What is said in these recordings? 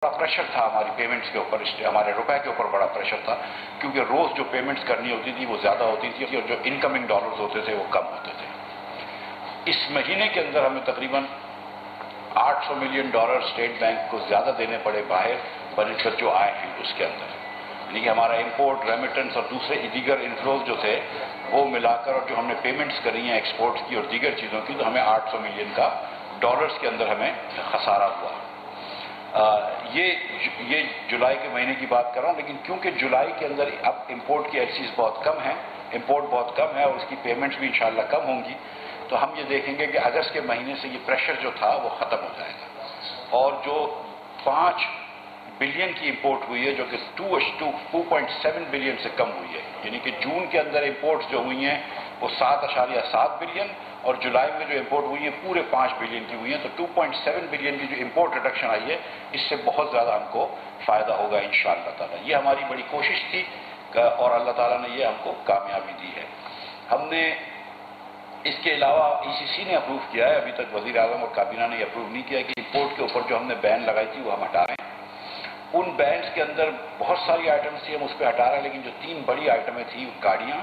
بڑا پریشر تھا ہماری پیمنٹس کے اوپر، ہمارے روپے کے اوپر بڑا پریشر تھا، کیونکہ روز جو پیمنٹس کرنی ہوتی تھی وہ زیادہ ہوتی تھی اور جو انکمنگ ڈالرز ہوتے تھے وہ کم ہوتے تھے۔ اس مہینے کے اندر ہمیں تقریباً $800 ملین اسٹیٹ بینک کو زیادہ دینے پڑے باہر بنسبت جو آئے ہیں اس کے اندر، یعنی کہ ہمارا امپورٹ، ریمیٹنس اور دوسرے دیگر انفلوز جو تھے وہ ملا کر، اور جو ہم نے پیمنٹس کری ہیں ایکسپورٹس کی اور دیگر چیزوں کی، تو ہمیں $800 ملین کا ڈالرز کے اندر ہمیں خسارہ ہوا۔ یہ جولائی کے مہینے کی بات کر رہا ہوں، لیکن کیونکہ جولائی کے اندر اب امپورٹ کی ایکسیز بہت کم ہے، امپورٹ بہت کم ہے اور اس کی پیمنٹس بھی انشاءاللہ کم ہوں گی، تو ہم یہ دیکھیں گے کہ اگست کے مہینے سے یہ پریشر جو تھا وہ ختم ہو جائے گا، اور جو 5 بلین کی امپورٹ ہوئی ہے جو کہ 2.7 بلین سے کم ہوئی ہے، یعنی کہ جون کے اندر امپورٹس جو ہوئی ہیں وہ 7.7 بلین اور جولائی میں جو امپورٹ ہوئی ہے پورے 5 بلین کی ہوئی ہیں، تو 2.7 بلین کی جو امپورٹ ریڈکشن آئی ہے اس سے بہت زیادہ ہم کو فائدہ ہوگا انشاءاللہ تعالیٰ۔ یہ ہماری بڑی کوشش تھی اور اللہ تعالیٰ نے یہ ہم کو کامیابی دی ہے۔ ہم نے اس کے علاوہ ECC نے اپروو کیا ہے، ابھی تک وزیر اعظم اور کابینہ نے اپروو نہیں کیا کہ امپورٹ کے اوپر جو ہم نے بین لگائی تھی وہ ہم ہٹا رہے ہیں۔ ان بینز کے اندر بہت ساری آئٹمس تھی، ہم اس پہ ہٹا رہے ہیں، لیکن جو 3 بڑی آئٹمیں تھیں، گاڑیاں،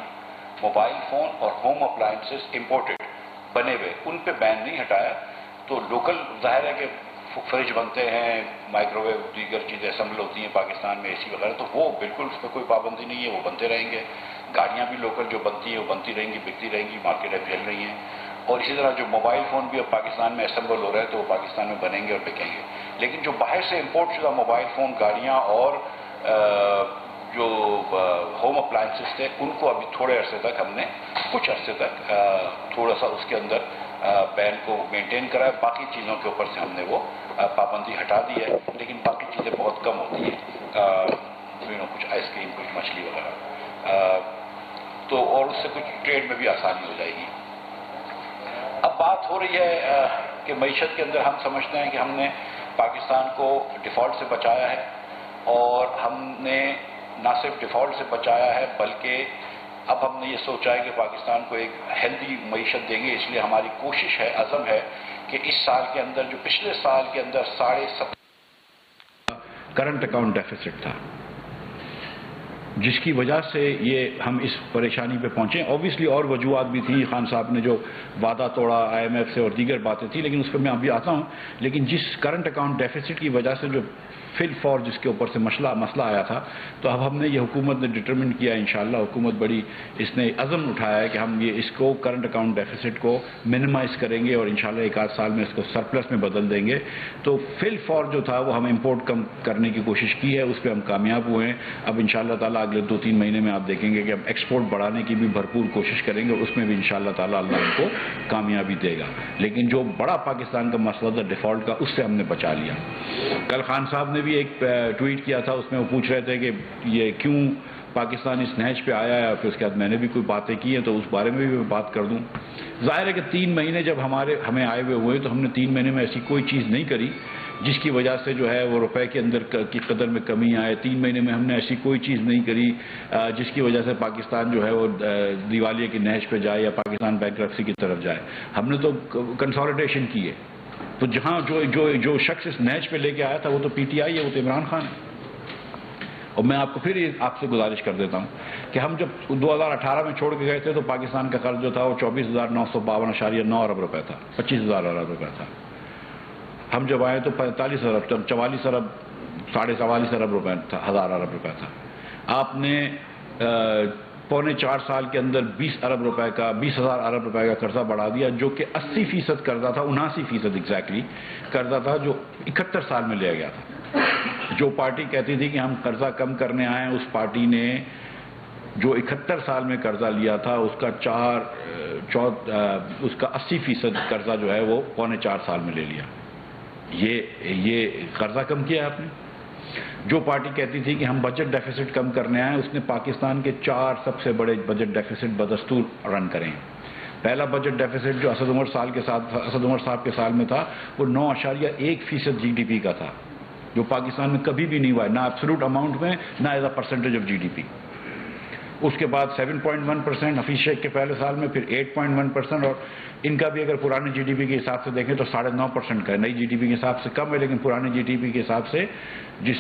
موبائل فون اور ہوم اپلائنسز امپورٹڈ بنے ہوئے، ان پہ بین نہیں ہٹایا۔ تو لوکل ظاہر ہے کہ فریج بنتے ہیں، مائکرو ویو، دیگر چیزیں اسمبل ہوتی ہیں پاکستان میں، AC وغیرہ، تو وہ بالکل اس پہ کوئی پابندی نہیں ہے، وہ بنتے رہیں گے۔ گاڑیاں بھی لوکل جو بنتی ہیں وہ بنتی رہیں گی، بکتی رہیں گی، مارکیٹیں پھیل رہی ہیں، اور اسی طرح جو موبائل فون بھی اب پاکستان میں اسمبل ہو رہے ہیں تو وہ پاکستان میں بنیں گے اور بکیں گے۔ لیکن جو باہر سے امپورٹ شدہ موبائل فون، گاڑیاں اور جو ہوم اپلائنسز تھے ان کو ابھی تھوڑے عرصے تک ہم نے کچھ عرصے تک تھوڑا سا اس کے اندر بین کو مینٹین کرا ہے، باقی چیزوں کے اوپر سے ہم نے وہ پابندی ہٹا دی ہے، لیکن باقی چیزیں بہت کم ہوتی ہیں، کچھ آئس کریم، کچھ مچھلی وغیرہ، تو اور اس سے کچھ ٹریڈ میں بھی آسانی ہو جائے گی۔ اب بات ہو رہی ہے کہ معیشت کے اندر ہم سمجھتے ہیں کہ ہم نے پاکستان کو ڈیفالٹ سے بچایا ہے، اور ہم نے نہ صرف ڈیفالٹ سے بچایا ہے بلکہ اب ہم نے یہ سوچا ہے کہ پاکستان کو ایک ہیلدی معیشت دیں گے، اس لیے ہماری کوشش ہے، عزم ہے کہ اس سال کے اندر جو پچھلے سال کے اندر 7.5 کرنٹ اکاؤنٹ ڈیفیسٹ تھا، جس کی وجہ سے یہ ہم اس پریشانی پہ پہنچے۔ اوبیسلی اور وجوہات بھی تھیں، خان صاحب نے جو وعدہ توڑا IMF سے اور دیگر باتیں تھیں، لیکن اس پہ میں ابھی آتا ہوں۔ لیکن جس کرنٹ اکاؤنٹ ڈیفیسٹ کی وجہ سے جو فل فور جس کے اوپر سے مسئلہ آیا تھا، تو اب ہم نے یہ حکومت نے ڈٹرمن کیا، انشاءاللہ حکومت بڑی اس نے عزم اٹھایا ہے کہ ہم یہ اس کو کرنٹ اکاؤنٹ ڈیفیسٹ کو منیمائز کریں گے اور انشاءاللہ 1 آدھ سال میں اس کو سرپلس میں بدل دیں گے۔ تو فل فور جو تھا وہ ہم امپورٹ کم کرنے کی کوشش کی ہے، اس پہ ہم کامیاب ہوئے ہیں۔ اب انشاءاللہ تعالیٰ اگلے 2-3 مہینے میں آپ دیکھیں گے کہ ہم ایکسپورٹ بڑھانے کی بھی بھرپور کوشش کریں گے، اس میں بھی انشاءاللہ تعالیٰ اللہ ہم کو کامیابی دے گا۔ لیکن جو بڑا پاکستان کا مسئلہ تھا ڈیفالٹ کا، اس سے ہم نے بچا لیا۔ کل خان صاحب نے بھی ایک ٹویٹ کیا تھا، اس میں وہ پوچھ رہے تھے کہ یہ کیوں پاکستان اس نہج پہ آیا ہے، پھر اس کے بعد میں نے بھی کوئی باتیں کی ہیں، تو اس بارے میں بھی میں بات کر دوں۔ ظاہر ہے کہ 3 مہینے جب ہمیں آئے ہوئے تو ہم نے 3 مہینے میں ایسی کوئی چیز نہیں کری جس کی وجہ سے جو ہے وہ روپے کے اندر کی قدر میں کمی آئے۔ 3 مہینے میں ہم نے ایسی کوئی چیز نہیں کری جس کی وجہ سے پاکستان جو ہے وہ دیوالیے کی نہج پہ جائے یا پاکستان بینکرپسی کی طرف جائے۔ ہم نے تو کنسالیڈیشن کی ہے۔ تو جہاں جو شخص اس نہج پہ لے کے آیا تھا وہ تو PTI ہے، وہ تو عمران خان ہے۔ اور میں آپ کو پھر آپ سے گزارش کر دیتا ہوں کہ ہم جب 2018 میں چھوڑ کے گئے تھے تو پاکستان کا قرض جو تھا وہ 24,952.9 ارب روپے تھا، 25,000 ارب روپے تھا۔ ہم جب آئے تو 45 ارب، 44 ارب، 44.5 ارب روپے تھا، 1000 ارب روپے تھا۔ آپ نے پونے 4 سال کے اندر 20,000 ارب روپے کا قرضہ بڑھا دیا، جو کہ 80% قرضہ تھا، 79% ایگزیکٹلی قرضہ تھا جو 71 سال میں لیا گیا تھا۔ جو پارٹی کہتی تھی کہ ہم قرضہ کم کرنے آئے ہیں، اس پارٹی نے جو 71 سال میں قرضہ لیا تھا اس کا 80% قرضہ جو ہے وہ پونے 4 سال میں لے لیا۔ یہ قرضہ کم کیا آپ نے۔ جو پارٹی کہتی تھی کہ ہم بجٹ ڈیفیسٹ کم کرنے آئے، اس نے پاکستان کے 4 سب سے بڑے بجٹ ڈیفیسٹ بدستور رن کریں۔ پہلا بجٹ ڈیفیسٹ جو اسد عمر صاحب کے سال میں تھا وہ 9.1% GDP کا تھا، جو پاکستان میں کبھی بھی نہیں ہوا ہے، نہ ایبسولوٹ اماؤنٹ میں، نہ as a percentage of GDP۔ اس کے بعد 7.1% حفیظ شیخ کے پہلے سال میں، پھر 8.1%، اور ان کا بھی اگر پرانے جی ڈی پی کے حساب سے دیکھیں تو 9.5% کا ہے. نئی جی ڈی پی کے حساب سے کم ہے، لیکن پرانے جی ڈی پی کے حساب سے جس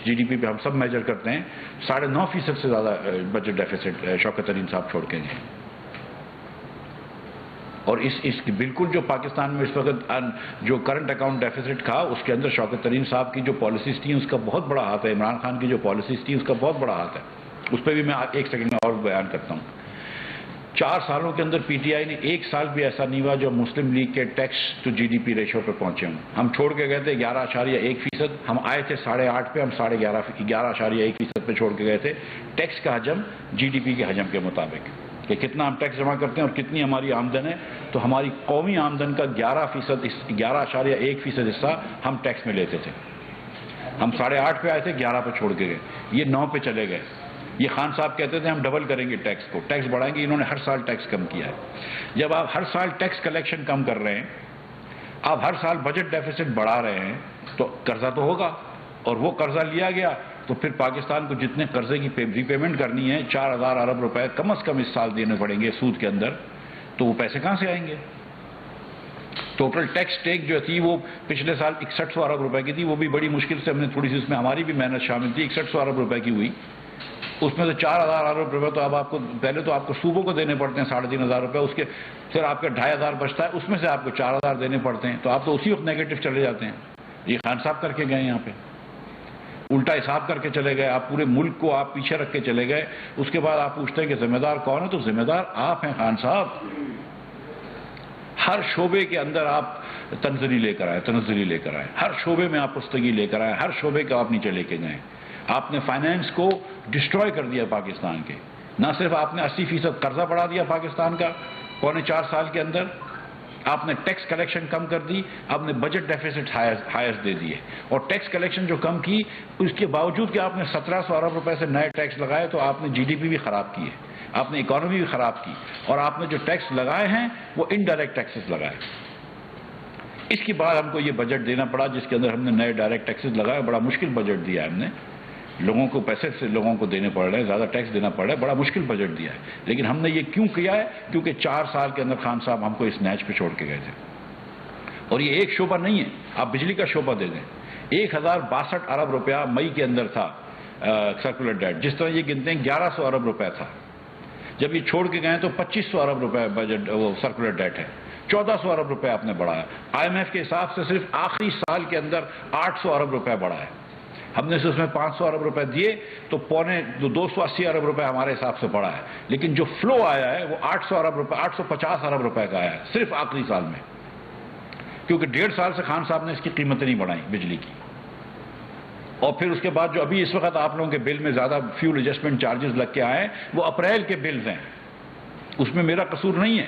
جی ڈی پی پہ ہم سب میجر کرتے ہیں 9.5% سے زیادہ بجٹ ڈیفیسٹ شوکت ترین صاحب چھوڑ کے گئے. اور اس بالکل جو پاکستان میں اس وقت جو کرنٹ اکاؤنٹ ڈیفیسٹ تھا، اس کے اندر شوکت ترین صاحب کی جو پالیسیز تھیں اس کا بہت بڑا ہاتھ ہے. عمران خان کی جو پالیسیز تھیں اس کا بہت بڑا ہاتھ ہے. اس پہ بھی میں ایک سیکنڈ میں اور بیان کرتا ہوں. 4 سالوں کے اندر پی ٹی آئی نے ایک سال بھی ایسا نہیں ہوا جو مسلم لیگ کے tax to G D P ratio پہ پہنچے ہوں. ہم چھوڑ کے گئے تھے 11.1%، ہم آئے تھے 8.5 پہ، ہم 11.1% پہ چھوڑ کے گئے تھے. ٹیکس کا حجم جی ڈی پی کے حجم کے مطابق کہ کتنا ہم ٹیکس جمع کرتے ہیں اور کتنی ہماری آمدن ہے. تو ہماری قومی آمدن کا 11.1% حصہ ہم ٹیکس میں لیتے تھے. ہم 8.5 پہ آئے تھے، 11 پہ چھوڑ کے گئے، یہ 9 پہ چلے گئے. یہ خان صاحب کہتے تھے ہم ڈبل کریں گے ٹیکس کو، ٹیکس بڑھائیں گے. انہوں نے ہر سال ٹیکس کم کیا ہے. جب آپ ہر سال ٹیکس کلیکشن کم کر رہے ہیں، آپ ہر سال بجٹ ڈیفیسٹ بڑھا رہے ہیں، تو قرضہ تو ہوگا. اور وہ قرضہ لیا گیا تو پھر پاکستان کو جتنے قرضے کی ری پیمنٹ کرنی ہے 4,000 ارب روپے کم از کم اس سال دینے پڑیں گے سود کے اندر. تو وہ پیسے کہاں سے آئیں گے؟ ٹوٹل ٹیکس ٹیک جو تھی وہ پچھلے سال 6100 ارب روپے کی تھی. وہ بھی بڑی مشکل سے ہم نے تھوڑی سی اس میں ہماری بھی محنت شامل تھی. 6100 ارب روپے کی ہوئی. اس میں سے 4,000 ارب روپے تو اب آپ کو پہلے تو آپ کو صوبوں کو دینے پڑتے ہیں 3,500 روپے. اس کے پھر آپ کا 2,500 بچتا ہے، اس میں سے آپ کو 4,000 دینے پڑتے ہیں. تو آپ تو اسی وقت نیگیٹو چلے جاتے ہیں. یہ خان صاحب کر کے گئے یہاں پہ، الٹا حساب کر کے چلے گئے. آپ پورے ملک کو آپ پیچھے رکھ کے چلے گئے. اس کے بعد آپ پوچھتے ہیں کہ ذمہ دار کون ہے؟ تو ذمہ دار آپ ہیں خان صاحب. ہر شعبے کے اندر آپ تنزلی لے کر آئے، ہر شعبے میں آپ پستگی لے کر آئے، ہر شعبے کا آپ نیچے لے کے گئے. آپ نے فائنینس کو ڈسٹروائے کر دیا پاکستان کے. نہ صرف آپ نے 80% قرضہ بڑھا دیا پاکستان کا 4.25 سال کے اندر، آپ نے ٹیکس کلیکشن کم کر دی، آپ نے بجٹ ڈیفیسٹ ہائرس دے دیے. اور ٹیکس کلیکشن جو کم کی، اس کے باوجود کہ آپ نے 1700 ارب روپے سے نئے ٹیکس لگائے، تو آپ نے جی ڈی پی بھی خراب کی ہے، آپ نے اکانومی بھی خراب کی. اور آپ نے جو ٹیکس لگائے ہیں وہ انڈائریکٹ ٹیکسز لگائے. اس کے بعد ہم کو یہ بجٹ دینا پڑا جس کے اندر ہم نے نئے ڈائریکٹ ٹیکسز لگائے. بڑا مشکل بجٹ دیا ہم نے. لوگوں کو پیسے سے لوگوں کو دینے پڑ رہے ہیں، زیادہ ٹیکس دینا پڑ رہا ہے. بڑا مشکل بجٹ دیا ہے. لیکن ہم نے یہ کیوں کیا ہے؟ کیونکہ 4 سال کے اندر خان صاحب ہم کو اس نیچ پہ چھوڑ کے گئے تھے. اور یہ ایک شعبہ نہیں ہے، آپ بجلی کا شعبہ دے دیں. 1062 ارب روپیہ مئی کے اندر تھا سرکولر ڈیٹ. جس طرح یہ گنتے ہیں 1100 ارب روپے تھا. جب یہ چھوڑ کے گئے تو 2500 ارب روپے بجٹ وہ سرکولر ڈیٹ ہے. 1400 ارب روپے آپ نے بڑھایا. آئی ایم ایف کے حساب سے صرف آخری سال کے اندر 800 ارب روپے بڑھا ہے. ہم نے اس میں 500 ارب روپے دیے تو 280 ارب روپے ہمارے حساب سے بڑھا ہے. لیکن جو فلو آیا ہے وہ 800 ارب روپے 850 ارب روپے کا آیا ہے صرف آخری سال میں. کیونکہ 1.5 سال سے خان صاحب نے اس کی قیمتیں نہیں بڑھائیں بجلی کی. اور پھر اس کے بعد جو ابھی اس وقت آپ لوگوں کے بل میں زیادہ فیول ایڈجسٹمنٹ چارجز لگ کے آئے ہیں وہ اپریل کے بلز ہیں. اس میں میرا قصور نہیں ہے.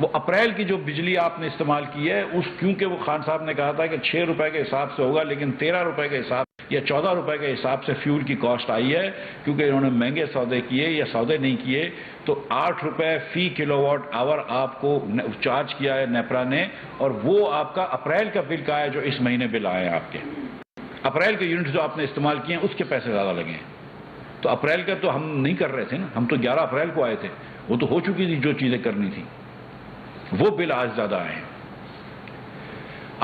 وہ اپریل کی جو بجلی آپ نے استعمال کی ہے کیونکہ وہ خان صاحب نے کہا تھا کہ 6 روپے کے حساب سے ہوگا، لیکن 13 روپے کے حساب یا 14 روپے کے حساب سے فیول کی کاسٹ آئی ہے. کیونکہ انہوں نے مہنگے سودے کیے یا سودے نہیں کیے تو 8 روپے فی کلو واٹ آور آپ کو چارج کیا ہے نیپرا نے. اور وہ آپ کا اپریل کا بل کا ہے جو اس مہینے بل آئے ہیں آپ کے. اپریل کے یونٹ جو آپ نے استعمال کیے ہیں اس کے پیسے زیادہ لگے ہیں. تو اپریل کا تو ہم نہیں کر رہے تھے نا، ہم تو 11 اپریل کو آئے تھے. وہ تو ہو چکی تھی جو چیزیں کرنی تھی. وہ بل آج زیادہ آئے ہیں.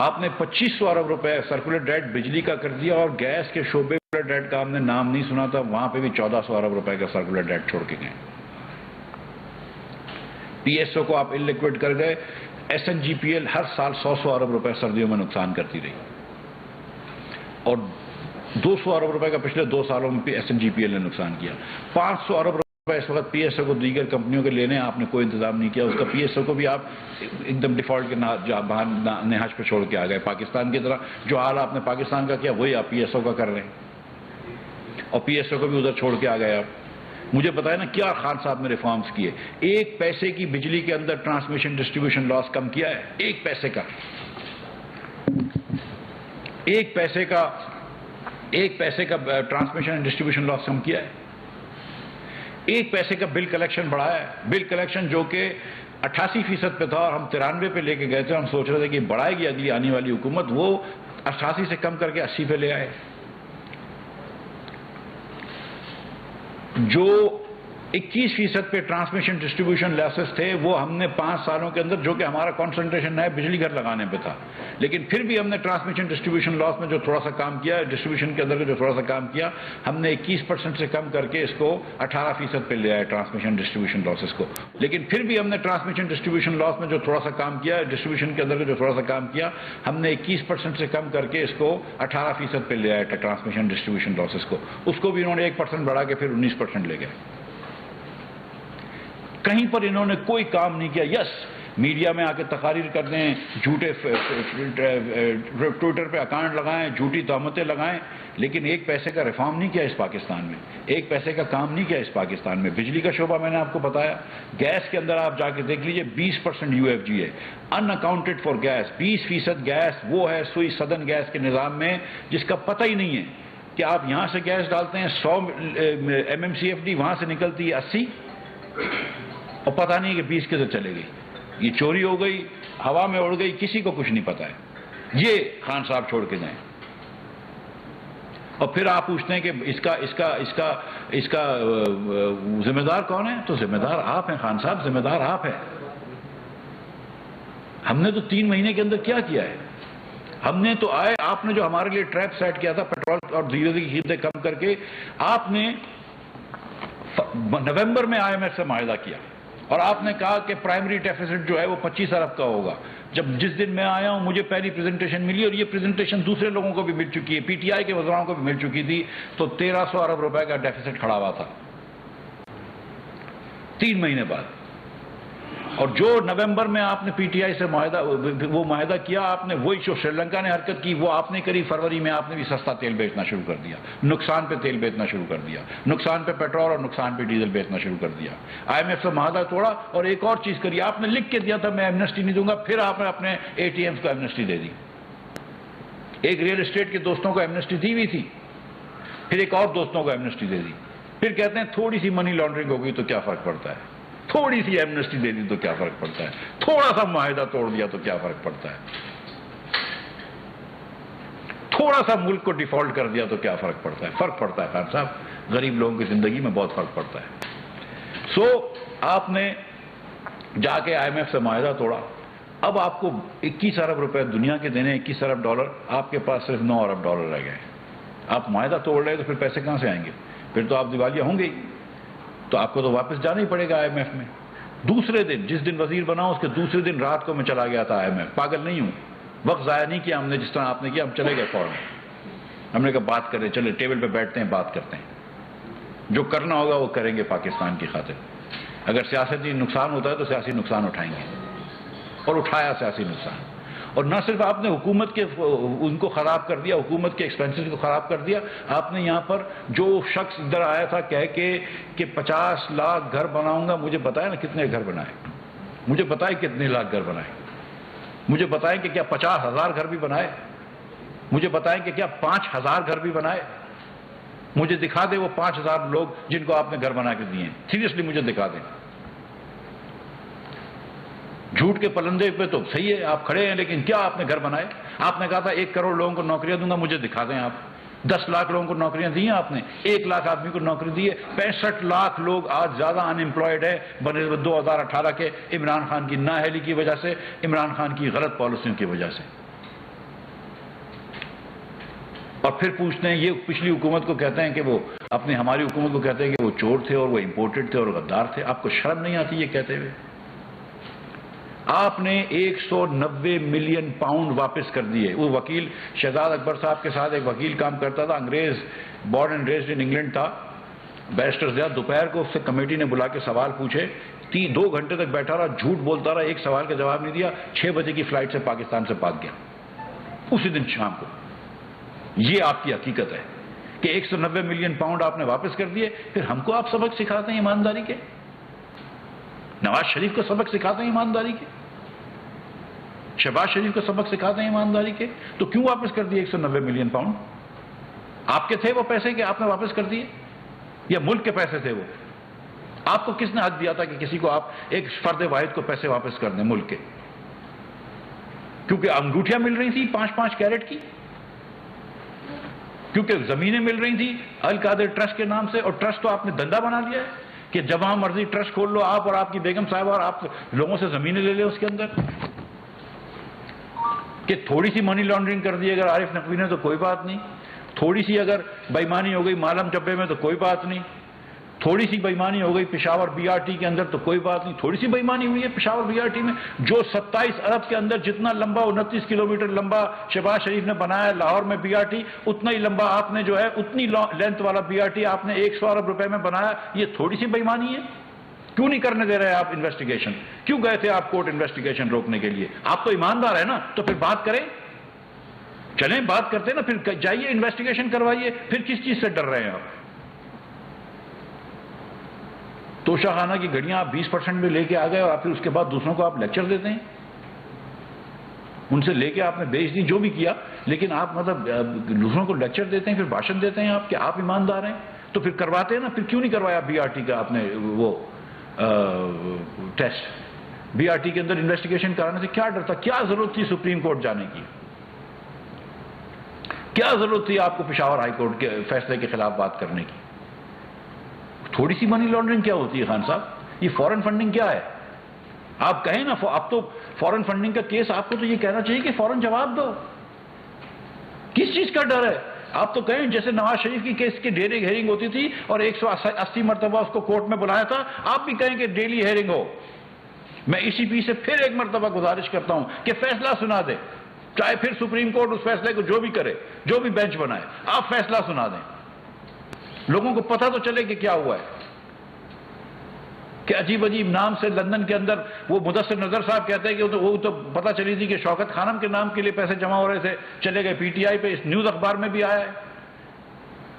آپ نے 2500 ارب روپے سرکولر ڈیٹ بجلی کا کر دیا. اور گیس کے شعبے ڈیٹ کا ہم نے نام نہیں سنا تھا، وہاں پہ بھی 1400 ارب روپے کا سرکولر ڈیٹ چھوڑ کے گئے. پی ایس او کو آپ انلیکوڈ کر گئے. S N G P L ہر سال 100 ارب روپے سردیوں میں نقصان کرتی رہی. اور 200 ارب روپے کا پچھلے 2 سالوں میں S N G P L نے نقصان کیا. 500 ارب روپے اس وقت پی ایس او کو دیگر کمپنیوں کے لینے آپ نے کوئی انتظام نہیں کیا. اس کا پی ایس او کو بھی آپ ایک دم ڈیفالٹ کے نہج پہ چھوڑ کے آ گئے. پاکستان کی طرح جو حال آپ نے پاکستان کا کیا وہی آپ پی ایس او کا کر رہے ہیں. اور پی ایس او کو بھی ادھر چھوڑ کے آ گئے آپ. مجھے بتائیں نا کیا خان صاحب نے ریفارمز کیے. 1 پیسے کی بجلی کے اندر ٹرانسمیشن ڈسٹریبیوشن لاس کم کیا ہے. 1 پیسے کا 1 پیسے کا ٹرانسمیشن اینڈ ڈسٹریبیوشن لاس کم کیا ہے. 1 پیسے کا بل کلیکشن بڑھایا ہے. بل کلیکشن جو کہ 88% پہ تھا اور ہم 93 پہ لے کے گئے تھے. ہم سوچ رہے تھے کہ بڑھائے گی اگلی آنے والی حکومت، وہ 88 سے کم کر کے 80 پہ لے آئے. جو 21% پہ ٹرانسمیشن ڈسٹریبیوشن لاسز تھے وہ ہم نے 5 سالوں کے اندر، جو کہ ہمارا کانسنٹریشن ہے بجلی گھر لگانے پہ تھا، لیکن پھر بھی ہم نے ٹرانسمیشن ڈسٹریبیوشن لاس میں جو تھوڑا سا کام کیا، ڈسٹریبیوشن کے اندر جو تھوڑا سا کام کیا، ہم نے 21% سے کم کر کے اس کو 18% پہ لے آئے ٹرانسمیشن ڈسٹریبیوشن لاسز کو. لیکن پھر بھی ہم نے ٹرانسمیشن ڈسٹریبیوشن لاس میں جو تھوڑا سا کام کیا، ڈسٹریبیوشن کے اندر جو تھوڑا سا کام کیا، ہم نے 21% سے کم کر کے اس کو 18% پہ لے آئے ٹرانسمیشن ڈسٹریبیوشن لاسز کو. اس کو بھی انہوں نے 1% بڑھا کے پھر 19% لے گئے. کہیں پر انہوں نے کوئی کام نہیں کیا. یس، میڈیا میں آ کے تقاریر کر دیں، جھوٹے ٹویٹر پہ اکاؤنٹ لگائیں، جھوٹی تہمتیں لگائیں، لیکن ایک پیسے کا ریفارم نہیں کیا اس پاکستان میں، ایک پیسے کا کام نہیں کیا اس پاکستان میں. بجلی کا شعبہ میں نے آپ کو بتایا، گیس کے اندر آپ جا کے دیکھ لیجئے 20% UFG ہے، ان اکاؤنٹڈ فار گیس. 20% گیس وہ ہے سوئی سدن گیس کے نظام میں جس کا پتہ ہی نہیں ہے کہ آپ یہاں سے گیس ڈالتے ہیں 100 MMCFD، وہاں سے نکلتی ہے 80، اور پتہ نہیں کہ 20 کدھر چلے گئی. یہ چوری ہو گئی، ہوا میں اڑ گئی، کسی کو کچھ نہیں پتہ ہے. یہ خان صاحب چھوڑ کے جائیں. اور پھر آپ پوچھتے ہیں کہ اس کا ذمہ دار کون ہے؟ تو ذمہ دار آپ ہیں خان صاحب، ذمہ دار آپ ہیں. ہم نے تو 3 مہینے کے اندر کیا کیا ہے؟ ہم نے تو آپ نے جو ہمارے لیے ٹریپ سیٹ کیا تھا پیٹرول اور ڈیزل کی قیمتیں کم کر کے، آپ نے نومبر میں IMF سے معاہدہ کیا اور آپ نے کہا کہ پرائمری ڈیفیسٹ جو ہے وہ 25 ارب کا ہوگا. جس دن میں آیا ہوں مجھے پہلی پریزنٹیشن ملی، اور یہ پریزنٹیشن دوسرے لوگوں کو بھی مل چکی ہے، PTI کے وزراؤں کو بھی مل چکی تھی، تو 1300 ارب روپے کا ڈیفیسٹ کھڑا ہوا تھا 3 مہینے بعد. اور جو نومبر میں آپ نے PTI سے معاہدہ کیا، آپ نے وہی جو سری لنکا نے حرکت کی وہ آپ نے کری. فروری میں آپ نے بھی سستا تیل بیچنا شروع کر دیا، نقصان پہ تیل بیچنا شروع کر دیا، نقصان پہ پیٹرول اور نقصان پہ ڈیزل بیچنا شروع کر دیا. IMF سے معاہدہ توڑا اور ایک اور چیز کری، آپ نے لکھ کے دیا تھا میں ایمنسٹی نہیں دوں گا، پھر آپ نے اپنے ATMs کو ایمنسٹی دے دی. ایک ریئل اسٹیٹ کے دوستوں کو ایمنسٹی دی ہوئی تھی، پھر ایک اور دوستوں کو ایمنسٹی دے دی. پھر کہتے ہیں تھوڑی سی منی لانڈرنگ ہو گئی تو کیا فرق پڑتا ہے، تھوڑی سی ایمنسٹی دے دی تو کیا فرق پڑتا ہے، تھوڑا سا معاہدہ توڑ دیا تو کیا فرق پڑتا ہے، تھوڑا سا ملک کو ڈیفالٹ کر دیا تو کیا فرق پڑتا ہے. فرق پڑتا ہے خان صاحب، غریب لوگوں کی زندگی میں بہت فرق پڑتا ہے. آپ نے جا کے IMF سے معاہدہ توڑا. اب آپ کو 21 ارب روپے دنیا کے دینے، 21 ارب ڈالر، آپ کے پاس صرف 9 ارب ڈالر رہ گئے. آپ معاہدہ توڑ رہے تو پھر پیسے کہاں سے آئیں گے؟ پھر تو آپ دیوالیہ ہوں گے، تو آپ کو تو واپس جانا ہی پڑے گا IMF میں. دوسرے دن، جس دن وزیر بنا اس کے دوسرے دن رات کو میں چلا گیا تھا IMF. پاگل نہیں ہوں، وقت ضائع نہیں کیا ہم نے جس طرح آپ نے کیا. ہم چلے گئے فوراً، ہم نے کہا بات کریں، چلے ٹیبل پہ بیٹھتے ہیں، بات کرتے ہیں، جو کرنا ہوگا وہ کریں گے پاکستان کی خاطر. اگر سیاسی نقصان ہوتا ہے تو سیاسی نقصان اٹھائیں گے، اور اٹھایا سیاسی نقصان. اور نہ صرف آپ نے حکومت کے ان کو خراب کر دیا، حکومت کے ایکسپینسز کو خراب کر دیا. آپ نے یہاں پر جو شخص ادھر آیا تھا کہہ کے کہ 50 لاکھ گھر بناؤں گا، مجھے بتائیں نا کتنے گھر بنائے، مجھے بتائیں کتنے لاکھ گھر بنائے، مجھے بتائیں کہ کیا 50,000 گھر بھی بنائے، مجھے بتائیں کہ کیا 5,000 گھر بھی بنائے. مجھے دکھا دیں وہ 5,000 لوگ جن کو آپ نے گھر بنا کے دیے ہیں. سیریسلی مجھے دکھا دیں. جھوٹ کے پلندے پہ تو صحیح ہے آپ کھڑے ہیں، لیکن کیا آپ نے گھر بنائے؟ آپ نے کہا تھا 1 کروڑ لوگوں کو نوکریاں دوں گا، مجھے دکھا دیں آپ. 10 لاکھ لوگوں کو نوکریاں دی ہیں آپ نے، 1 لاکھ آدمی کو نوکری دی ہے. 65 لاکھ لوگ آج زیادہ ان امپلائڈ ہے بنسبت 2018 کے عمران خان کی نااہلی کی وجہ سے، عمران خان کی غلط پالیسیوں کی وجہ سے. اور پھر پوچھتے ہیں، یہ پچھلی حکومت کو کہتے ہیں کہ وہ ہماری حکومت کو کہتے ہیں کہ وہ چور تھے اور وہ امپورٹڈ تھے اور غدار تھے. آپ کو شرم نہیں آتی یہ کہتے ہوئے؟ آپ نے 190 ملین پاؤنڈ واپس کر دیے. وہ وکیل شہزاد اکبر صاحب کے ساتھ ایک وکیل کام کرتا تھا، انگریز، born and raised in England تھا، بیرسٹر زیاد. دوپہر کو اس سے کمیٹی نے بلا کے سوال پوچھے، 2 گھنٹے تک بیٹھا رہا، جھوٹ بولتا رہا، ایک سوال کا جواب نہیں دیا. 6 بجے کی فلائٹ سے پاکستان سے بھاگ گیا اسی دن شام کو. یہ آپ کی حقیقت ہے کہ 190 ملین پاؤنڈ آپ نے واپس کر دیے. پھر ہم کو آپ سبق سکھاتے ہیں ایمانداری کے؟ نواز شریف کو سبق سکھاتے ہیں ایمانداری کے؟ شہباز شریف کو سبق سکھاتے ہیں ایمانداری کے؟ تو کیوں واپس کر دیے 190 ملین پاؤنڈ؟ آپ کے تھے وہ پیسے کہ آپ نے واپس کر دیے، یا ملک کے پیسے تھے وہ؟ آپ کو کس نے حق دیا تھا کہ کسی کو آپ ایک فرد واحد کو پیسے واپس کر دیں ملک کے؟ کیونکہ انگوٹھیاں مل رہی تھیں 5-5 کیرٹ کی. کیونکہ زمینیں مل رہی تھیں القادر ٹرسٹ کے نام سے، اور ٹرسٹ تو آپ نے دندا بنا لیا ہے کہ جب وہاں مرضی ٹرسٹ کھول لو آپ اور آپ کی بیگم صاحبہ، اور آپ لوگوں سے زمینیں لے لیں اس کے اندر. کہ تھوڑی سی منی لانڈرنگ کر دی اگر عارف نقوی نے تو کوئی بات نہیں، تھوڑی سی اگر بےمانی ہو گئی مالم چبے میں تو کوئی بات نہیں، تھوڑی سی بےمانی ہو گئی پشاور بی آر ٹی کے اندر تو کوئی بات نہیں. تھوڑی سی بےمانی ہوئی ہے پشاور بی آر ٹی میں، جو 27 ارب کے اندر جتنا لمبا 29 کلومیٹر لمبا شہباز شریف نے بنایا لاہور میں بی آر ٹی، اتنا ہی لمبا آپ نے جو ہے اتنی لینتھ والا بی آر ٹی آپ نے 100 ارب روپے میں بنایا. یہ تھوڑی سی بےمانی ہے؟ کیوں نہیں کرنے دے رہے آپ انویسٹیگیشن؟ کیوں گئے تھے آپ کورٹ انویسٹیگیشن روکنے کے لیے؟ آپ تو ایماندار ہیں نا، تو پھر بات کریں، چلیں بات کرتے ہیں نا، پھر جائیے انویسٹیگیشن کروائیے. پھر کس چیز سے ڈر رہے ہیں آپ؟ توشہ خانہ کی گھڑیاں آپ 20% میں لے کے آ گئے اور پھر اس کے بعد دوسروں کو آپ لیکچر دیتے ہیں. ان سے لے کے آپ نے بیچ دی جو بھی کیا، لیکن آپ مطلب دوسروں کو لیکچر دیتے ہیں، پھر بھاشن دیتے ہیں آپ کہ آپ ایماندار ہیں. تو پھر کرواتے ہیں نا. پھر کیوں نہیں کروایا بی آر ٹی کا آپ نے وہ ٹیسٹ؟ بی آر ٹی کے اندر انویسٹیگیشن کرانے سے کیا ڈر تھا؟ کیا ضرورت تھی سپریم کورٹ جانے کی؟ کیا ضرورت تھی آپ کو پشاور ہائی کورٹ کے فیصلے کے خلاف بات کرنے کی؟ تھوڑی سی منی لانڈرنگ کیا ہوتی ہے خان صاحب؟ یہ فورن فنڈنگ کیا ہے؟ آپ کہیں نا، اب تو فورن فنڈنگ کا کیس آپ کو تو یہ کہنا چاہیے کہ فورن جواب دو. کس چیز کا ڈر ہے؟ آپ تو کہیں جیسے نواز شریف کی کیس کی ڈیلی ہیئرنگ ہوتی تھی اور 180 مرتبہ اس کو کورٹ میں بلایا تھا، آپ بھی کہیں کہ ڈیلی ہیئرنگ ہو. میں اسی پی سے پھر ایک مرتبہ گزارش کرتا ہوں کہ فیصلہ سنا دیں، چاہے پھر سپریم کورٹ اس فیصلے کو جو بھی کرے، جو بھی بینچ بنائے، آپ فیصلہ سنا دیں. لوگوں کو پتہ تو چلے کہ کیا ہوا ہے. کہ عجیب عجیب نام سے لندن کے اندر وہ مدثر نظر صاحب کہتے ہیں کہ وہ تو پتہ چلی تھی کہ شوکت خانم کے نام کے لیے پیسے جمع ہو رہے تھے، چلے گئے پی ٹی آئی پہ، اس نیوز اخبار میں بھی آیا ہے.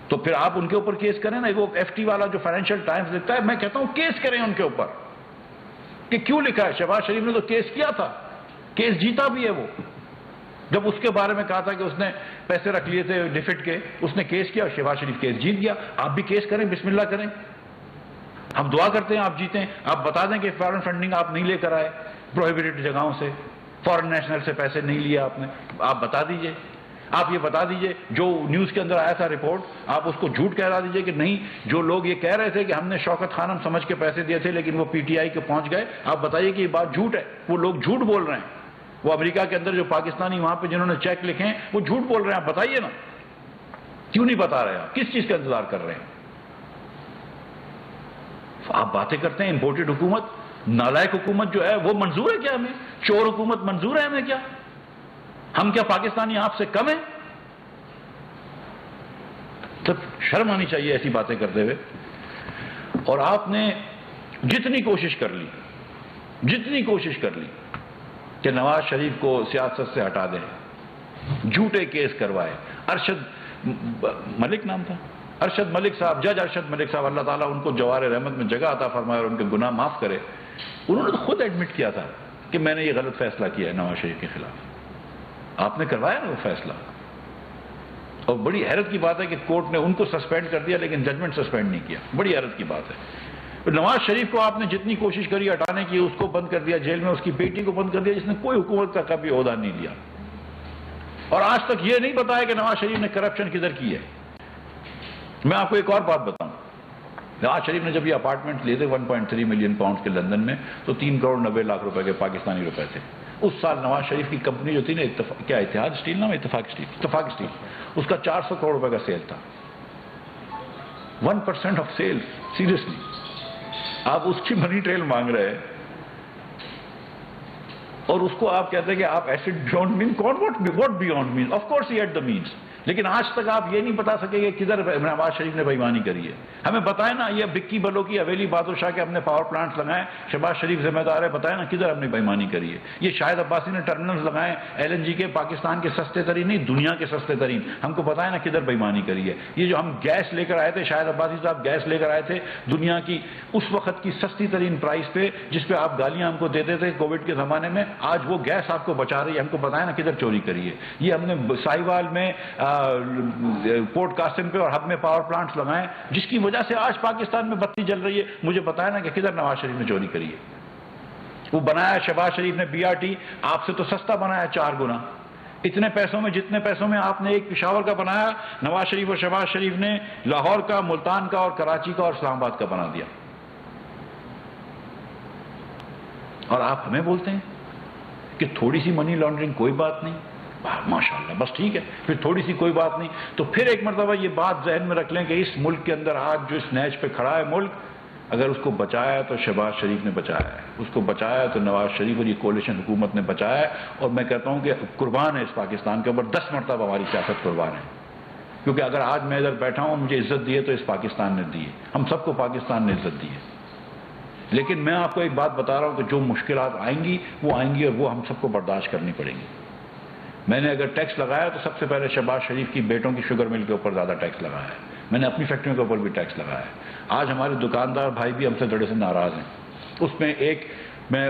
تو پھر آپ ان کے اوپر کیس کریں نا. وہ ایف ٹی والا جو فائنینشیل ٹائمز لکھتا ہے، میں کہتا ہوں کیس کریں ان کے اوپر کہ کیوں لکھا ہے. شہباز شریف نے تو کیس کیا تھا، کیس جیتا بھی ہے. وہ جب اس کے بارے میں کہا تھا کہ اس نے پیسے رکھ لیے تھے ڈیفٹ کے، اس نے کیس کیا اور شہباز شریف کیس جیت گیا. آپ بھی کیس کریں، بسم اللہ کریں. ہم دعا کرتے ہیں آپ جیتیں. آپ بتا دیں کہ فارن فنڈنگ آپ نہیں لے کر آئے، پروہیبٹڈ جگہوں سے، فارن نیشنل سے پیسے نہیں لیے آپ نے. آپ بتا دیجئے. آپ یہ بتا دیجئے جو نیوز کے اندر آیا تھا رپورٹ، آپ اس کو جھوٹ کہلا دیجئے کہ نہیں، جو لوگ یہ کہہ رہے تھے کہ ہم نے شوکت خانم سمجھ کے پیسے دیے تھے لیکن وہ پی ٹی آئی کے پہنچ گئے، آپ بتائیے کہ یہ بات جھوٹ ہے. وہ لوگ جھوٹ بول رہے ہیں. وہ امریکہ کے اندر جو پاکستانی وہاں پہ جنہوں نے چیک لکھے ہیں وہ جھوٹ بول رہے ہیں. آپ بتائیے نا، کیوں نہیں بتا رہے؟ آپ کس چیز کا انتظار کر رہے ہیں؟ آپ باتیں کرتے ہیں امپورٹڈ حکومت، نالائق حکومت جو ہے وہ منظور ہے کیا ہمیں؟ چور حکومت منظور ہے ہمیں کیا؟ ہم کیا پاکستانی آپ سے کم ہیں؟ تو شرم آنی چاہیے ایسی باتیں کرتے ہوئے. اور آپ نے جتنی کوشش کر لی کہ نواز شریف کو سیاست سے ہٹا دیں، جھوٹے کیس کروائے. ارشد ملک نام تھا، ارشد ملک صاحب، جج ارشد ملک صاحب، اللہ تعالیٰ ان کو جوار رحمت میں جگہ عطا فرمائے اور ان کے گناہ معاف کرے. انہوں نے تو خود ایڈمٹ کیا تھا کہ میں نے یہ غلط فیصلہ کیا ہے نواز شریف کے خلاف. آپ نے کروایا نا وہ فیصلہ. اور بڑی حیرت کی بات ہے کہ کورٹ نے ان کو سسپینڈ کر دیا لیکن ججمنٹ سسپینڈ نہیں کیا. بڑی حیرت کی بات ہے. نواز شریف کو آپ نے جتنی کوشش کری ہٹانے کی، اس کو بند کر دیا جیل میں. اس کی بیٹی کو بند کر دیا جس نے کوئی حکومت کا کبھی عہدہ نہیں لیا. اور آج تک یہ نہیں بتایا کہ نواز شریف نے کرپشن کدھر کی ہے. میں آپ کو ایک اور بات بتاؤں. نواز شریف نے جب یہ اپارٹمنٹ لیے تھے 1.3 ملین پاؤنڈ کے لندن میں، تو 3 کروڑ 90 لاکھ روپے کے پاکستانی روپے تھے. اس سال نواز شریف کی کمپنی جو تھی نا، کیا اتحاد اسٹیل نام، اتفاق اسٹیل، اس کا 400 کروڑ روپے کا سیل تھا. 1% آف سیل. سیریسلی آپ اس کی منی ٹریل مانگ رہے ہیں اور اس کو آپ کہتے ہیں کہ آپ acid beyond mean. What beyond mean? Of course he had the means. لیکن آج تک آپ یہ نہیں بتا سکے کہ کدھر نواز شریف نے بےایمانی کری ہے. ہمیں بتائیں نا. یہ بکی بلو کی حویلی بہادر شاہ کے ہم نے پاور پلانٹس لگائے، شہباز شریف ذمہ دار ہے. بتائیں نا کدھر ہم نے بےایمانی کری ہے. یہ شاہد عباسی نے ٹرمینلز لگائے LNG کے، پاکستان کے سستے ترین، نہیں دنیا کے سستے ترین. ہم کو بتائیں نا کدھر بےایمانی کری ہے. یہ جو ہم گیس لے کر آئے تھے، شاہد عباسی صاحب گیس لے کر آئے تھے دنیا کی اس وقت کی سستی ترین پرائس پہ، جس پہ آپ گالیاں ہم کو دیتے تھے کووڈ کے زمانے میں. آج وہ گیس آپ کو بچا رہی ہے. ہم کو بتائیں نا کدھر چوری کری ہے. یہ ہم نے ساہیوال میں، پورٹ قاسم پہ اور ہب میں پاور پلانٹس لگائے، جس کی وجہ سے آج پاکستان میں بتی جل رہی ہے. مجھے بتایا نا کہ کدھر نواز شریف نے چوری کری ہے. وہ بنایا شہباز شریف نے BRT، آپ سے تو سستا بنایا 4 گنا. اتنے پیسوں میں، جتنے پیسوں میں آپ نے ایک پشاور کا بنایا، نواز شریف اور شہباز شریف نے لاہور کا، ملتان کا اور کراچی کا اور اسلام آباد کا بنا دیا. اور آپ ہمیں بولتے ہیں کہ تھوڑی سی منی لانڈرنگ کوئی بات نہیں. ماشاءاللہ، بس ٹھیک ہے، پھر تھوڑی سی کوئی بات نہیں. تو پھر ایک مرتبہ یہ بات ذہن میں رکھ لیں کہ اس ملک کے اندر آج جو اس نیچ پہ کھڑا ہے ملک، اگر اس کو بچایا ہے تو شہباز شریف نے بچایا ہے، اس کو بچایا ہے تو نواز شریف اور یہ کولیشن حکومت نے بچایا ہے. اور میں کہتا ہوں کہ قربان ہے اس پاکستان کے اوپر، 10 مرتبہ ہماری سیاست قربان ہے. کیونکہ اگر آج میں ادھر بیٹھا ہوں مجھے عزت دی ہے تو اس پاکستان نے دی ہے، ہم سب کو پاکستان نے عزت دی ہے. لیکن میں آپ کو ایک بات بتا رہا ہوں کہ جو مشکلات آئیں گی وہ آئیں گی، اور وہ ہم سب کو برداشت کرنی پڑیں گی. میں نے اگر ٹیکس لگایا تو سب سے پہلے شہباز شریف کی بیٹوں کی شوگر مل کے اوپر زیادہ ٹیکس لگایا ہے. میں نے اپنی فیکٹریوں کے اوپر بھی ٹیکس لگایا ہے. آج ہمارے دکاندار بھائی بھی ہم سے بڑے سے ناراض ہیں. اس میں میں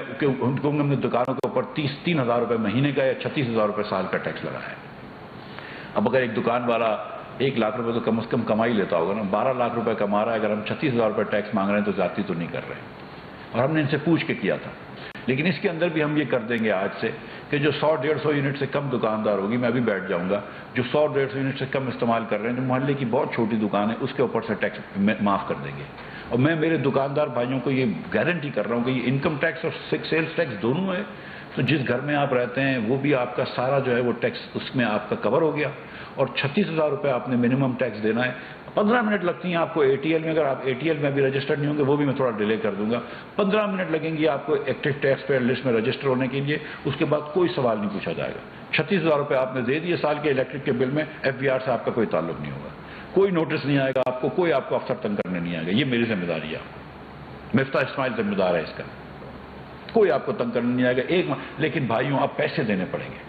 ہم نے دکانوں کے اوپر 3,000 روپے مہینے کا یا 36,000 روپے سال کا ٹیکس لگایا ہے. اب اگر ایک دکان والا 1 لاکھ روپے تو کم از کم کمائی لیتا ہوگا نا، 12 لاکھ روپے کما رہا ہے، اگر ہم 36,000 روپے ٹیکس مانگ رہے ہیں تو زیادتی تو نہیں کر رہے. اور ہم نے ان سے پوچھ کے کیا تھا. لیکن اس کے اندر بھی ہم یہ کر دیں گے آج سے کہ جو 100-150 یونٹ سے کم دکاندار ہوگی، میں ابھی بیٹھ جاؤں گا، جو 100-150 یونٹ سے کم استعمال کر رہے ہیں، جو محلے کی بہت چھوٹی دکان ہے، اس کے اوپر سے ٹیکس معاف کر دیں گے. اور میں میرے دکاندار بھائیوں کو یہ گارنٹی کر رہا ہوں کہ یہ انکم ٹیکس اور سیلز ٹیکس دونوں ہے. تو جس گھر میں آپ رہتے ہیں وہ بھی آپ کا سارا جو ہے وہ ٹیکس اس میں آپ کا کور ہو گیا. اور 36,000 روپے آپ نے منیمم ٹیکس دینا ہے. 15 منٹ لگتی ہیں آپ کو ATL میں، اگر آپ ATL میں ابھی رجسٹرڈ نہیں ہوں گے وہ بھی میں تھوڑا ڈیلے کر دوں گا. 15 منٹ لگیں گی آپ کو ایکٹیو ٹیکس پیئر لسٹ میں رجسٹر ہونے کے لیے. اس کے بعد کوئی سوال نہیں پوچھا جائے گا. 36,000 روپے آپ نے دے دیے سال کے الیکٹرک کے بل میں، FBR سے آپ کا کوئی تعلق نہیں ہوگا، کوئی نوٹس نہیں آئے گا آپ کو، کوئی آپ کو افسر تنگ کرنے نہیں آئے گا. یہ میری ذمہ داری ہے. مفتاح اسماعیل ذمہ دار ہے اس کا. کوئی آپ کو تنگ کرنے نہیں آئے گا. لیکن بھائیوں آپ پیسے دینے پڑیں گے.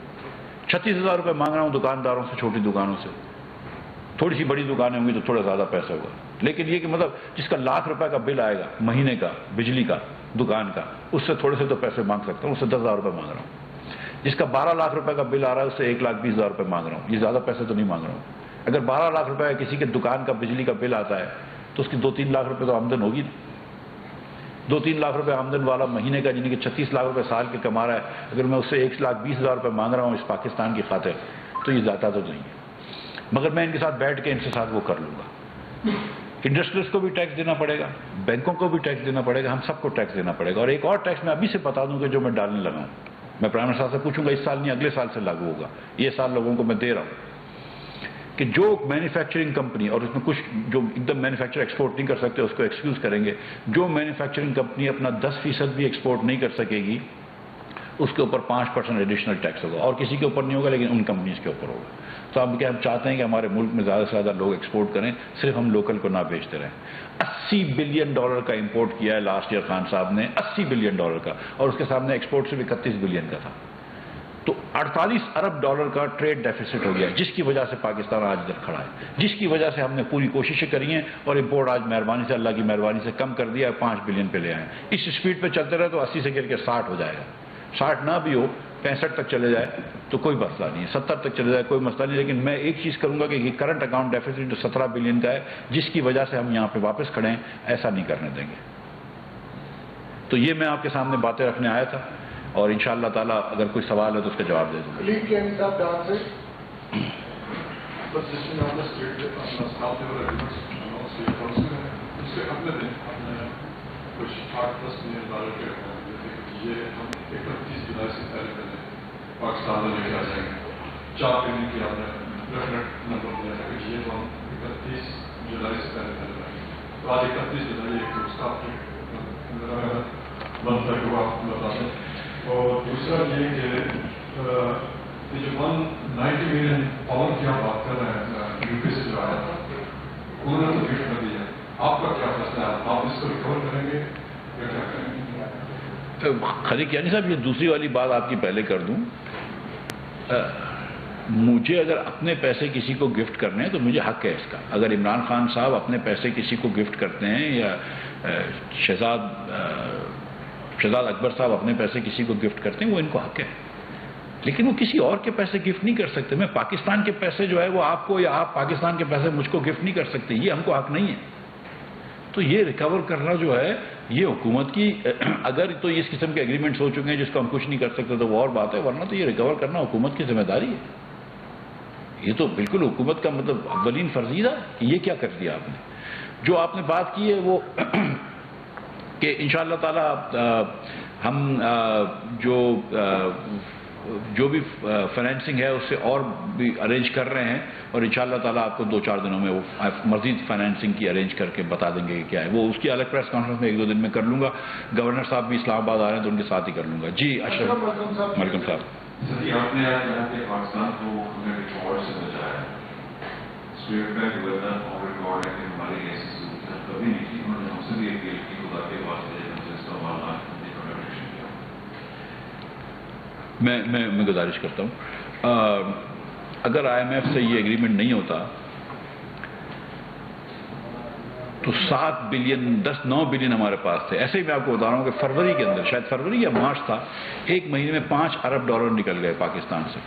36,000 روپے مانگ رہا ہوں دکانداروں سے، چھوٹی دکانوں سے. تھوڑی سی بڑی دکانیں ہوں گی تو تھوڑا زیادہ پیسہ ہوگا. لیکن یہ کہ مطلب جس کا 1,00,000 روپے کا بل آئے گا مہینے کا بجلی کا دکان کا، اس سے تھوڑے سے تو پیسے مانگ سکتا ہوں. اس سے 10,000 روپے مانگ رہا ہوں. جس کا 12 لاکھ روپے کا بل آ رہا ہے اس سے 1,20,000 روپے مانگ رہا ہوں. یہ زیادہ پیسے تو نہیں مانگ رہا ہوں. اگر 12 لاکھ روپے کسی کے دکان کا بجلی کا بل آتا ہے تو اس کی 2-3 لاکھ روپے تو آمدن ہوگی. 2-3 لاکھ روپے آمدن والا مہینے کا، یعنی کہ 36 لاکھ روپے سال کے کما رہا ہے، اگر میں اس سے 1,20,000 روپے مانگ رہا ہوں اس پاکستان کی خاطر تو یہ زیادہ تو نہیں ہے. مگر میں ان کے ساتھ بیٹھ کے ان کے ساتھ وہ کر لوں گا. انڈسٹریز کو بھی ٹیکس دینا پڑے گا، بینکوں کو بھی ٹیکس دینا پڑے گا، ہم سب کو ٹیکس دینا پڑے گا. اور ایک اور ٹیکس میں ابھی سے بتا دوں کہ جو میں ڈالنے لگا ہوں، میں پرائم منسٹر صاحب سے پوچھوں گا، اس سال نہیں اگلے سال سے لاگو ہوگا. یہ سال لوگوں کو میں دے رہا ہوں کہ جو مینوفیکچرنگ کمپنی، اور اس میں کچھ جو ایک دم مینوفیکچر ایکسپورٹ نہیں کر سکتے اس کو ایکسکیوز کریں گے، جو مینوفیکچرنگ کمپنی اپنا 10% بھی ایکسپورٹ نہیں کر سکے گی اس کے اوپر 5% ایڈیشنل ٹیکس ہوگا. اور کسی کے اوپر نہیں ہوگا لیکن ان کمپنیز کے اوپر ہوگا. تو اب کیا ہم چاہتے ہیں کہ ہمارے ملک میں زیادہ سے زیادہ لوگ ایکسپورٹ کریں، صرف ہم لوکل کو نہ بیچتے رہیں. $80 بلین کا امپورٹ کیا ہے لاسٹ ایئر خان صاحب نے، $80 بلین کا، اور اس کے سامنے ایکسپورٹ صرف 31 بلین کا تھا. تو $48 ارب کا ٹریڈ ڈیفیسٹ ہو گیا، جس کی وجہ سے پاکستان آج ادھر کھڑا ہے، جس کی وجہ سے ہم نے پوری کوششیں کری ہیں اور امپورٹ آج مہربانی سے، اللہ کی مہربانی سے کم کر دیا ہے، 5 بلین پہ لے آئے. اس اسپیڈ پہ چلتے رہے تو 80 سے گر کے 60 ہو جائے گا. 60 نہ بھی ہو، 65 تک چلے جائے تو کوئی مسئلہ نہیں ہے، 70 تک چلے جائے کوئی مسئلہ نہیں. لیکن میں ایک چیز کروں گا کہ یہ کرنٹ اکاؤنٹ ڈیفیسٹ جو 17 بلین کا ہے، جس کی وجہ سے ہم یہاں پہ واپس کھڑے ہیں، ایسا نہیں کرنے دیں گے. تو یہ میں آپ کے سامنے باتیں رکھنے آیا تھا، اور انشاءاللہ تعالیٰ اگر کوئی سوال ہے تو اس کا جواب دے دوں گا. یہ ہم 31 جولائی سے پہلے پاکستان میں لے کے آ جائیں گے. 4 مہینے کی آپ نے ڈیفینیٹ نمبر دیا ہے کہ یہ تو ہم 31 جولائی سے پہلے آئیں گے. تو آج 31 جولائی ایک دوسرا بند تک ہوا آپ بتا دیں. اور دوسرا یہ کہ جو 190 ملین پاؤنڈ کی آپ بات کر رہے ہیں یو پی سے جو آیا تھا، انہوں نے تو گفٹ کر دیا. آپ کا کیا فیصلہ ہے؟ آپ اس کو ریکور کریں گے یا کیا کریں گے؟ خلیق یعنی صاحب، یہ دوسری والی بات آپ کی پہلے کر دوں. مجھے اگر اپنے پیسے کسی کو گفٹ کرنے ہیں تو مجھے حق ہے اس کا. اگر عمران خان صاحب اپنے پیسے کسی کو گفٹ کرتے ہیں یا شہزاد اکبر صاحب اپنے پیسے کسی کو گفٹ کرتے ہیں، وہ ان کو حق ہے. لیکن وہ کسی اور کے پیسے گفٹ نہیں کر سکتے. میں پاکستان کے پیسے جو ہے وہ آپ کو، یا آپ پاکستان کے پیسے مجھ کو گفٹ نہیں کر سکتے. یہ ہم کو حق نہیں ہے. تو یہ ریکور کرنا جو ہے یہ حکومت کی، اگر تو اس قسم کے ایگریمنٹس ہو چکے ہیں جس کو ہم کچھ نہیں کر سکتے تو وہ اور بات ہے، ورنہ تو یہ ریکور کرنا حکومت کی ذمہ داری ہے۔ یہ تو بالکل حکومت کا مطلب اولین فرضیہ ہے کہ یہ کیا کر دیا آپ نے۔ جو آپ نے بات کی ہے وہ کہ انشاءاللہ تعالی ہم جو بھی فائنینسنگ ہے اس سے اور بھی ارینج کر رہے ہیں، اور انشاءاللہ تعالی آپ کو 2-4 دنوں میں وہ مزید فائنینسنگ کی ارینج کر کے بتا دیں گے کہ کیا ہے۔ وہ اس کی الگ پریس کانفرنس میں 1-2 دن میں کر لوں گا۔ گورنر صاحب بھی اسلام آباد آ رہے ہیں تو ان کے ساتھ ہی کر لوں گا۔ جی اشرف ملکم صاحب۔ سر جی، آپ نے آج کہا کہ پاکستان کو ریکارڈ سے بچایا ہے، اسٹیٹ بینک گورنر اور ریکارڈ ہے کہ ہماری ایسی صورت کبھی نہیں تھی، انہوں نے ہم سے بھی اپیل کی خدا کے واسطے ہم سے اس کا معاملہ میں گزارش کرتا ہوں، اگر IMF سے یہ ایگریمنٹ نہیں ہوتا تو 7 بلین 9 بلین ہمارے پاس تھے۔ ایسے ہی میں آپ کو بتا رہا ہوں کہ فروری کے اندر، شاید فروری یا مارچ تھا، ایک مہینے میں $5 ارب نکل گئے پاکستان سے۔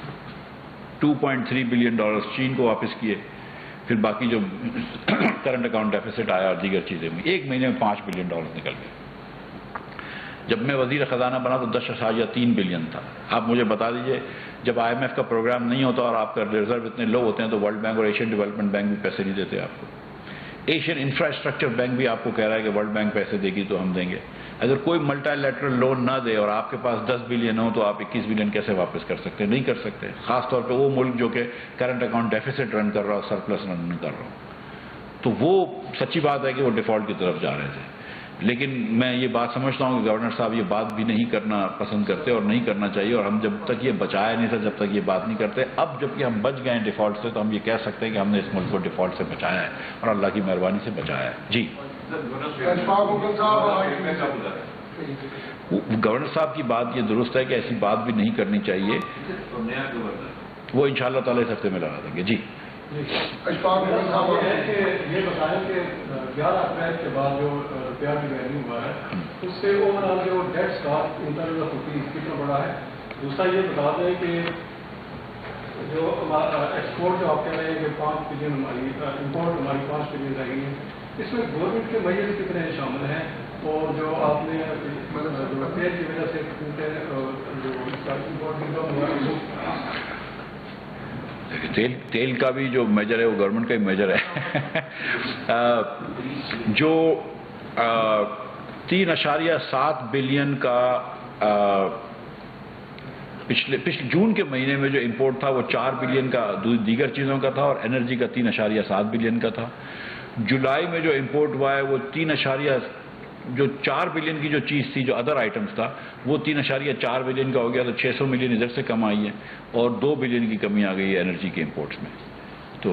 2.3 بلین ڈالرز چین کو واپس کیے، پھر باقی جو کرنٹ اکاؤنٹ ڈیفیسٹ آیا اور دیگر چیزیں بھی، ایک مہینے میں $5 بلین نکل گئے۔ جب میں وزیر خزانہ بنا تو 10.3 بلین تھا۔ آپ مجھے بتا دیجئے، جب IMF کا پروگرام نہیں ہوتا اور آپ کا ریزرو اتنے لو ہوتے ہیں تو ورلڈ بینک اور ایشین ڈیولپمنٹ بینک بھی پیسے نہیں دیتے آپ کو۔ ایشین انفراسٹرکچر بینک بھی آپ کو کہہ رہا ہے کہ ورلڈ بینک پیسے دے گی تو ہم دیں گے۔ اگر کوئی ملٹی لیٹرل لون نہ دے اور آپ کے پاس 10 بلین ہو تو آپ 21 بلین کیسے واپس کر سکتے ہیں؟ نہیں کر سکتے، خاص طور پہ وہ ملک جو کہ کرنٹ اکاؤنٹ ڈیفیسٹ رن کر رہا ہو، سرپلس رن نہیں کر رہا ہو۔ تو وہ سچی بات ہے کہ وہ ڈیفالٹ کی طرف جا رہے تھے، لیکن میں یہ بات سمجھتا ہوں کہ گورنر صاحب یہ بات بھی نہیں کرنا پسند کرتے اور نہیں کرنا چاہیے، اور ہم جب تک یہ بچایا نہیں تھا جب تک یہ بات نہیں کرتے۔ اب جب کہ ہم بچ گئے ہیں ڈیفالٹ سے تو ہم یہ کہہ سکتے ہیں کہ ہم نے اس ملک کو ڈیفالٹ سے بچایا ہے اور اللہ کی مہربانی سے بچایا ہے۔ جی گورنر صاحب کی بات یہ درست ہے کہ ایسی بات بھی نہیں کرنی چاہیے، وہ انشاءاللہ تعالی اس ہفتے میں لگا دیں گے۔ جی یہ بتائیں کہ 11 اپریل کے بعد جو روپیہ کی ویلیو ہوا ہے اس سے اوور آل جو debt stock internal of rupees کتنا بڑا ہے؟ دوسرا یہ بتا دیں کہ جو ایکسپورٹ جو آپ کہہ رہے ہیں کہ 5 بلین ہماری امپورٹ ہماری 5 بلین رہ گئی ہے، اس میں گورنمنٹ کے میجر کتنے شامل ہیں؟ اور جو آپ نے تیل کی وجہ سے جو اس کا امپورٹ تیل کا بھی جو میجر ہے وہ گورنمنٹ کا ہی میجر ہے۔ جو 3.7 بلین کا پچھلے جون کے مہینے میں جو امپورٹ تھا وہ 4 بلین کا دیگر چیزوں کا تھا اور انرجی کا 3.7 بلین کا تھا۔ جولائی میں جو امپورٹ ہوا ہے وہ 4 بلین کی جو چیز تھی، جو ادر آئٹمز تھا، وہ 3.4 بلین کا ہو گیا، تو 600 ملین ادھر سے کم آئی ہے اور 2 بلین کی کمی آ گئی ہے انرجی کے امپورٹس میں۔ تو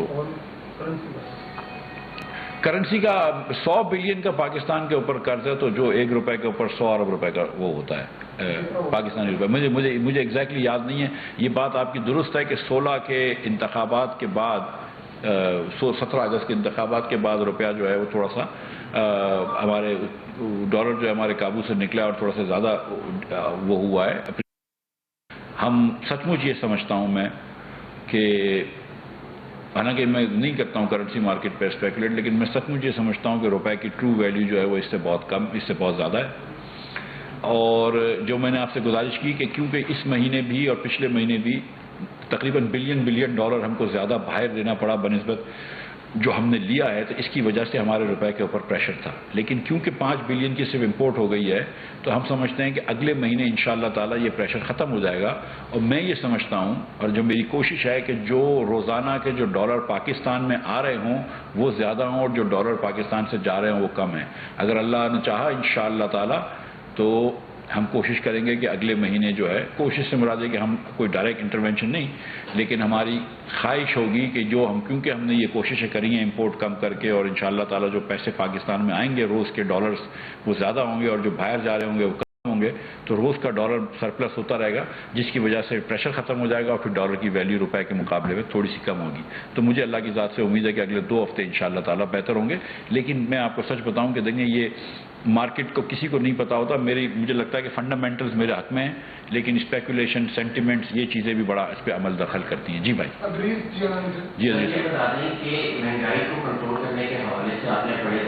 کرنسی کا 100 بلین کا پاکستان کے اوپر قرض ہے، تو جو 1 روپے کے اوپر 100 ارب روپے کا وہ ہوتا ہے پاکستانی روپے۔ مجھے ایگزیکٹلی یاد نہیں ہے۔ یہ بات آپ کی درست ہے کہ 16 کے انتخابات کے بعد 17 اگست کے انتخابات کے بعد روپیہ جو ہے وہ تھوڑا سا ہمارے ڈالر جو ہے ہمارے قابو سے نکلا اور تھوڑا سا زیادہ وہ ہوا ہے۔ ہم سچ مچ یہ سمجھتا ہوں میں کہ حالانکہ میں نہیں کرتا ہوں کرنسی مارکیٹ پہ اسپیکولیٹ، لیکن میں سچ مچ یہ سمجھتا ہوں کہ روپے کی ٹرو ویلیو جو ہے وہ اس سے بہت کم، اس سے بہت زیادہ ہے۔ اور جو میں نے آپ سے گزارش کی کہ کیونکہ اس مہینے بھی اور پچھلے مہینے بھی تقریباً بلین ڈالر ہم کو زیادہ باہر دینا پڑا بنسبت جو ہم نے لیا ہے، تو اس کی وجہ سے ہمارے روپے کے اوپر پریشر تھا۔ لیکن کیونکہ 5 بلین کی صرف امپورٹ ہو گئی ہے تو ہم سمجھتے ہیں کہ اگلے مہینے انشاءاللہ تعالی یہ پریشر ختم ہو جائے گا۔ اور میں یہ سمجھتا ہوں اور جو میری کوشش ہے کہ جو روزانہ کے جو ڈالر پاکستان میں آ رہے ہوں وہ زیادہ ہوں اور جو ڈالر پاکستان سے جا رہے ہوں وہ کم ہیں۔ اگر اللہ نے چاہا انشاءاللہ تعالی تو ہم کوشش کریں گے کہ اگلے مہینے جو ہے، کوشش سے مراد ہے کہ ہم کوئی ڈائریکٹ انٹرونشن نہیں، لیکن ہماری خواہش ہوگی کہ جو ہم کیونکہ ہم نے یہ کوششیں کری ہیں امپورٹ کم کر کے، اور انشاءاللہ تعالی جو پیسے پاکستان میں آئیں گے روز کے ڈالرز وہ زیادہ ہوں گے اور جو باہر جا رہے ہوں گے وہ کم ہوں گے، تو روز کا ڈالر سرپلس ہوتا رہے گا، جس کی وجہ سے پریشر ختم ہو جائے گا اور پھر ڈالر کی ویلیو روپے کے مقابلے میں تھوڑی سی کم ہوگی۔ تو مجھے اللہ کی ذات سے امید ہے کہ اگلے 2 ہفتے انشاءاللہ تعالی بہتر ہوں گے۔ لیکن میں آپ کو سچ بتاؤں کہ دیکھیں یہ مارکیٹ کو کسی کو نہیں پتا ہوتا، مجھے لگتا ہے کہ فنڈامنٹلز میرے حق میں ہیں، لیکن اسپیکولیشن، سینٹیمنٹس، یہ چیزیں بھی بڑا اس پہ عمل دخل کرتی ہیں۔ جی بھائی جی بتا دیں کہ مہنگائی کو کنٹرول کرنے کے حوالے سے آپ نے بڑے